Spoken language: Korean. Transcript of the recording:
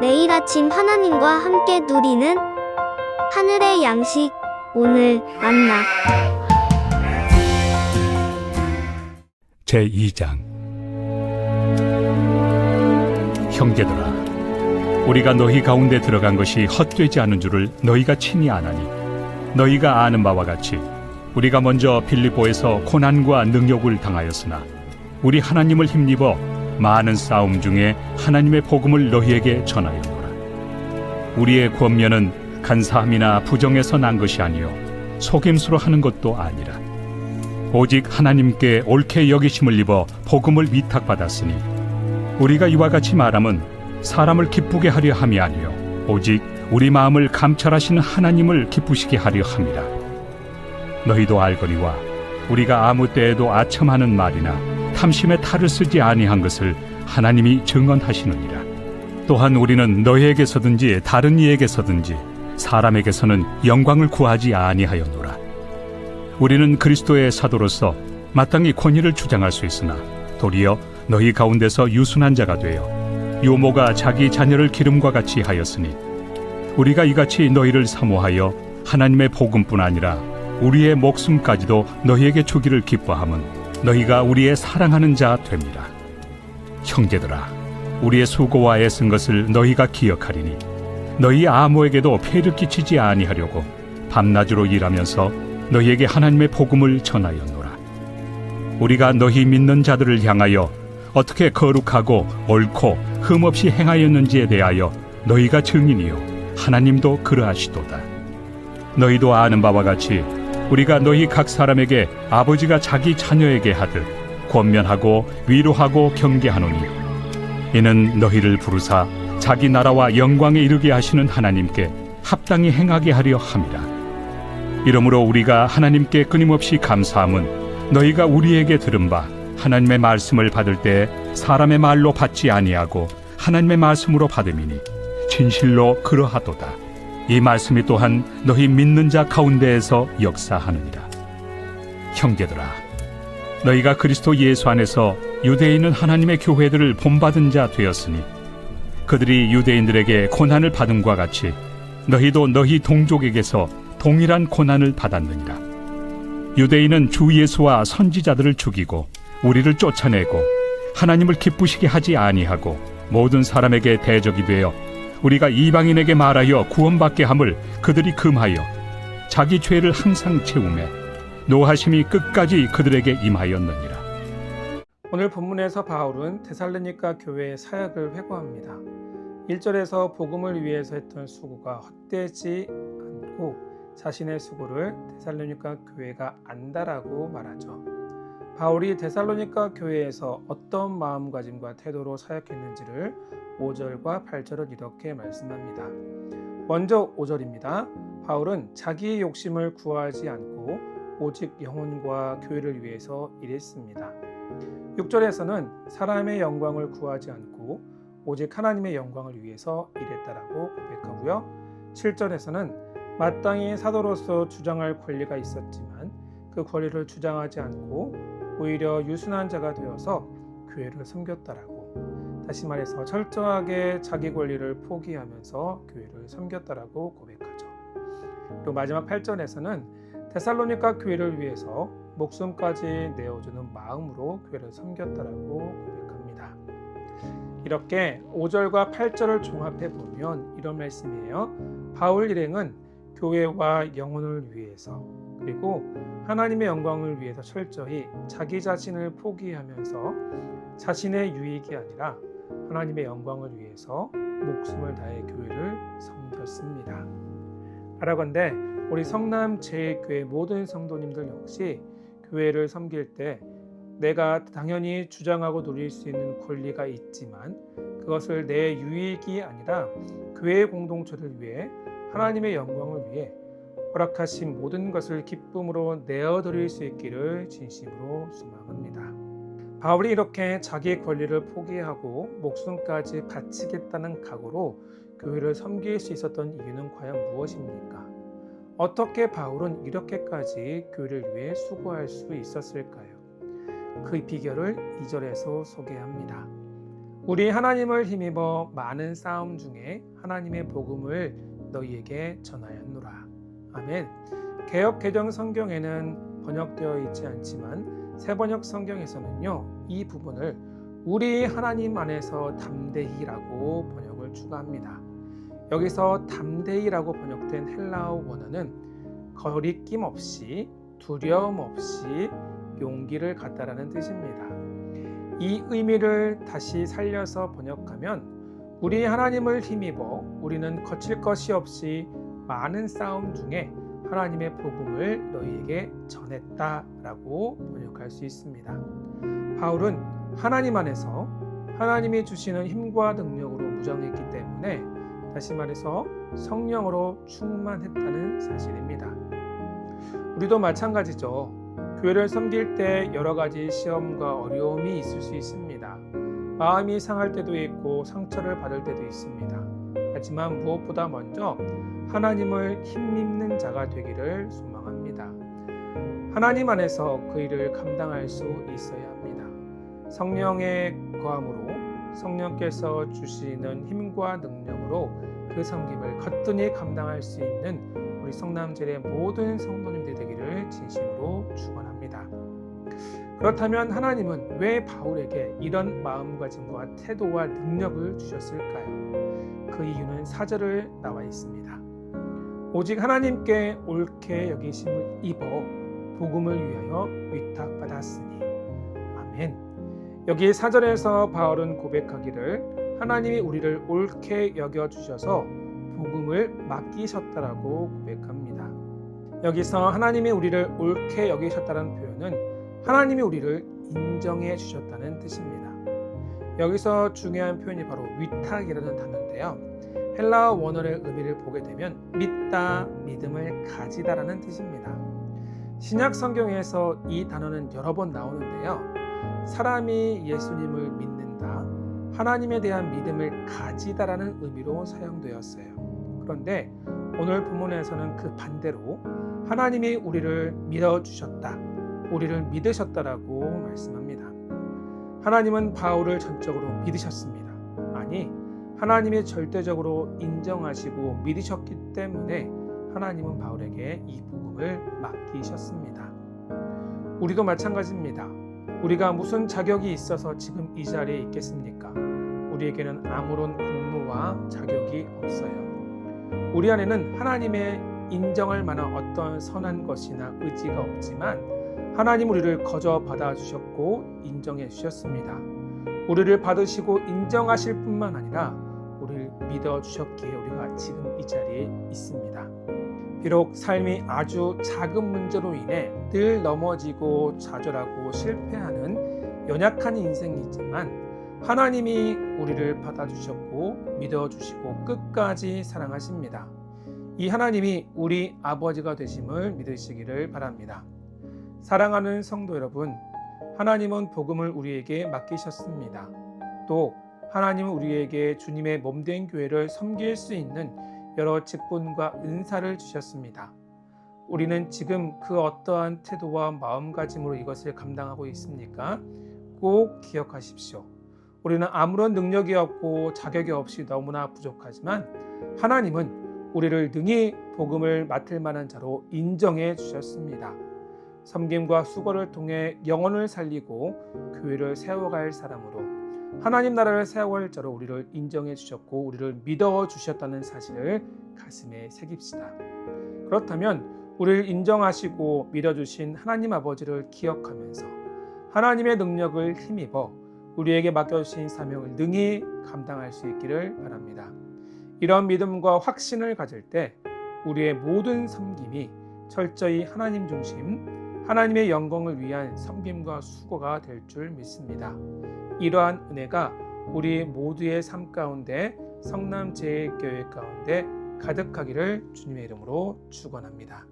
매일 아침 하나님과 함께 누리는 하늘의 양식, 오늘 만나. 제2장. 형제들아, 우리가 너희 가운데 들어간 것이 헛되지 않은 줄을 너희가 친히 아나니, 너희가 아는 바와 같이 우리가 먼저 빌립보에서 고난과 능욕을 당하였으나 우리 하나님을 힘입어 많은 싸움 중에 하나님의 복음을 너희에게 전하였노라. 우리의 권면은 간사함이나 부정에서 난 것이 아니요 속임수로 하는 것도 아니라 오직 하나님께 옳게 여기심을 입어 복음을 위탁받았으니, 우리가 이와 같이 말함은 사람을 기쁘게 하려 함이 아니요 오직 우리 마음을 감찰하시는 하나님을 기쁘시게 하려 함이라. 너희도 알거니와 우리가 아무 때에도 아첨하는 말이나 탐심의 탈을 쓰지 아니한 것을 하나님이 증언하시느니라. 또한 우리는 너희에게서든지 다른 이에게서든지 사람에게서는 영광을 구하지 아니하였노라. 우리는 그리스도의 사도로서 마땅히 권위를 주장할 수 있으나 도리어 너희 가운데서 유순한 자가 되어 요모가 자기 자녀를 기름과 같이 하였으니, 우리가 이같이 너희를 사모하여 하나님의 복음뿐 아니라 우리의 목숨까지도 너희에게 주기를 기뻐함은 너희가 우리의 사랑하는 자 됨이라. 형제들아, 우리의 수고와 애쓴 것을 너희가 기억하리니 너희 아무에게도 폐를 끼치지 아니하려고 밤낮으로 일하면서 너희에게 하나님의 복음을 전하였노라. 우리가 너희 믿는 자들을 향하여 어떻게 거룩하고 옳고 흠없이 행하였는지에 대하여 너희가 증인이요 하나님도 그러하시도다. 너희도 아는 바와 같이 우리가 너희 각 사람에게 아버지가 자기 자녀에게 하듯 권면하고 위로하고 경계하노니, 이는 너희를 부르사 자기 나라와 영광에 이르게 하시는 하나님께 합당히 행하게 하려 함이라. 이러므로 우리가 하나님께 끊임없이 감사함은 너희가 우리에게 들은 바 하나님의 말씀을 받을 때 사람의 말로 받지 아니하고 하나님의 말씀으로 받음이니 진실로 그러하도다. 이 말씀이 또한 너희 믿는 자 가운데에서 역사하느니라. 형제들아, 너희가 그리스도 예수 안에서 유대에 있는 하나님의 교회들을 본받은 자 되었으니, 그들이 유대인들에게 고난을 받음과 같이 너희도 너희 동족에게서 동일한 고난을 받았느니라. 유대인은 주 예수와 선지자들을 죽이고 우리를 쫓아내고 하나님을 기쁘시게 하지 아니하고 모든 사람에게 대적이 되어 우리가 이방인에게 말하여 구원받게 함을 그들이 금하여 자기 죄를 항상 채우매 노하심이 끝까지 그들에게 임하였느니라. 오늘 본문에서 바울은 데살로니가 교회의 사역을 회고합니다. 1절에서 복음을 위해서 했던 수고가 헛되지 않고 자신의 수고를 데살로니가 교회가 안다라고 말하죠. 바울이 데살로니가 교회에서 어떤 마음가짐과 태도로 사역했는지를 5절과 8절은 이렇게 말씀합니다. 먼저 5절입니다. 바울은 자기의 욕심을 구하지 않고 오직 영혼과 교회를 위해서 일했습니다. 6절에서는 사람의 영광을 구하지 않고 오직 하나님의 영광을 위해서 일했다라고 고백하고요. 7절에서는 마땅히 사도로서 주장할 권리가 있었지만 그 권리를 주장하지 않고 오히려 유순한 자가 되어서 교회를 섬겼다라고, 다시 말해서 철저하게 자기 권리를 포기하면서 교회를 섬겼다라고 고백하죠. 그리고 마지막 8절에서는 데살로니가 교회를 위해서 목숨까지 내어주는 마음으로 교회를 섬겼다라고 고백합니다. 이렇게 5절과 8절을 종합해 보면 이런 말씀이에요. 바울 일행은 교회와 영혼을 위해서, 그리고 하나님의 영광을 위해서 철저히 자기 자신을 포기하면서 자신의 유익이 아니라 하나님의 영광을 위해서 목숨을 다해 교회를 섬겼습니다. 바라건대 우리 성남 제1교회 모든 성도님들 역시 교회를 섬길 때 내가 당연히 주장하고 누릴 수 있는 권리가 있지만 그것을 내 유익이 아니라 교회 공동체를 위해 하나님의 영광을 위해 허락하신 모든 것을 기쁨으로 내어드릴 수 있기를 진심으로 소망합니다. 바울이 이렇게 자기의 권리를 포기하고 목숨까지 바치겠다는 각오로 교회를 섬길 수 있었던 이유는 과연 무엇입니까? 어떻게 바울은 이렇게까지 교회를 위해 수고할 수 있었을까요? 그 비결을 2절에서 소개합니다. 우리 하나님을 힘입어 많은 싸움 중에 하나님의 복음을 너희에게 전하였노라. 아멘. 개역 개정 성경에는 번역되어 있지 않지만 새번역 성경에서는요, 이 부분을 우리 하나님 안에서 담대히라고 번역을 추가합니다. 여기서 담대히라고 번역된 헬라어 원어는 거리낌 없이, 두려움 없이 용기를 갖다라는 뜻입니다. 이 의미를 다시 살려서 번역하면 우리 하나님을 힘입어 우리는 거칠 것이 없이 많은 싸움 중에 하나님의 복음을 너희에게 전했다라고 번역할 수 있습니다. 바울은 하나님 안에서 하나님이 주시는 힘과 능력으로 무장했기 때문에 다시 말해서 성령으로 충만했다는 사실입니다. 우리도 마찬가지죠. 교회를 섬길 때 여러 가지 시험과 어려움이 있을 수 있습니다. 마음이 상할 때도 있고 상처를 받을 때도 있습니다. 하지만 무엇보다 먼저 하나님을 힘입는 자가 되기를 소망합니다. 하나님 안에서 그 일을 감당할 수 있어야 합니다. 성령의 거함으로 성령께서 주시는 힘과 능력으로 그 섬김을 거뜬히 감당할 수 있는 우리 성남제일의 모든 성도님들 되기를 진심으로 축원합니다. 그렇다면 하나님은 왜 바울에게 이런 마음가짐과 태도와 능력을 주셨을까요? 그 이유는 4절에 나와 있습니다. 오직 하나님께 옳게 여기심을 입어 복음을 위하여 위탁받았으니. 아멘. 여기 4절에서 바울은 고백하기를 하나님이 우리를 옳게 여겨주셔서 복음을 맡기셨다라고 고백합니다. 여기서 하나님이 우리를 옳게 여기셨다는 표현은 하나님이 우리를 인정해 주셨다는 뜻입니다. 여기서 중요한 표현이 바로 위탁이라는 단어인데요. 헬라어 원어의 의미를 보게 되면 믿다, 믿음을 가지다라는 뜻입니다. 신약 성경에서 이 단어는 여러 번 나오는데요. 사람이 예수님을 믿는다, 하나님에 대한 믿음을 가지다라는 의미로 사용되었어요. 그런데 오늘 본문에서는 그 반대로 하나님이 우리를 믿어주셨다, 우리를 믿으셨다라고 말씀합니다. 하나님은 바울을 전적으로 믿으셨습니다. 아니, 하나님이 절대적으로 인정하시고 믿으셨기 때문에 하나님은 바울에게 이 복음을 맡기셨습니다. 우리도 마찬가지입니다. 우리가 무슨 자격이 있어서 지금 이 자리에 있겠습니까? 우리에게는 아무런 공로와 자격이 없어요. 우리 안에는 하나님의 인정할 만한 어떤 선한 것이나 의지가 없지만 하나님 우리를 거저 받아주셨고 인정해 주셨습니다. 우리를 받으시고 인정하실 뿐만 아니라 우리를 믿어주셨기에 우리가 지금 이 자리에 있습니다. 비록 삶이 아주 작은 문제로 인해 늘 넘어지고 좌절하고 실패하는 연약한 인생이 있지만 하나님이 우리를 받아주셨고 믿어주시고 끝까지 사랑하십니다. 이 하나님이 우리 아버지가 되심을 믿으시기를 바랍니다. 사랑하는 성도 여러분, 하나님은 복음을 우리에게 맡기셨습니다. 또 하나님은 우리에게 주님의 몸된 교회를 섬길 수 있는 여러 직분과 은사를 주셨습니다. 우리는 지금 그 어떠한 태도와 마음가짐으로 이것을 감당하고 있습니까? 꼭 기억하십시오. 우리는 아무런 능력이 없고 자격이 없이 너무나 부족하지만 하나님은 우리를 능히 복음을 맡을 만한 자로 인정해 주셨습니다. 섬김과 수고를 통해 영혼을 살리고 교회를 세워갈 사람으로 하나님 나라를 세워갈 자로 우리를 인정해 주셨고 우리를 믿어 주셨다는 사실을 가슴에 새깁시다. 그렇다면 우리를 인정하시고 믿어주신 하나님 아버지를 기억하면서 하나님의 능력을 힘입어 우리에게 맡겨주신 사명을 능히 감당할 수 있기를 바랍니다. 이런 믿음과 확신을 가질 때 우리의 모든 섬김이 철저히 하나님 중심, 하나님의 영광을 위한 섬김과 수고가 될 줄 믿습니다. 이러한 은혜가 우리 모두의 삶 가운데 성남제일교회 가운데 가득하기를 주님의 이름으로 축원합니다.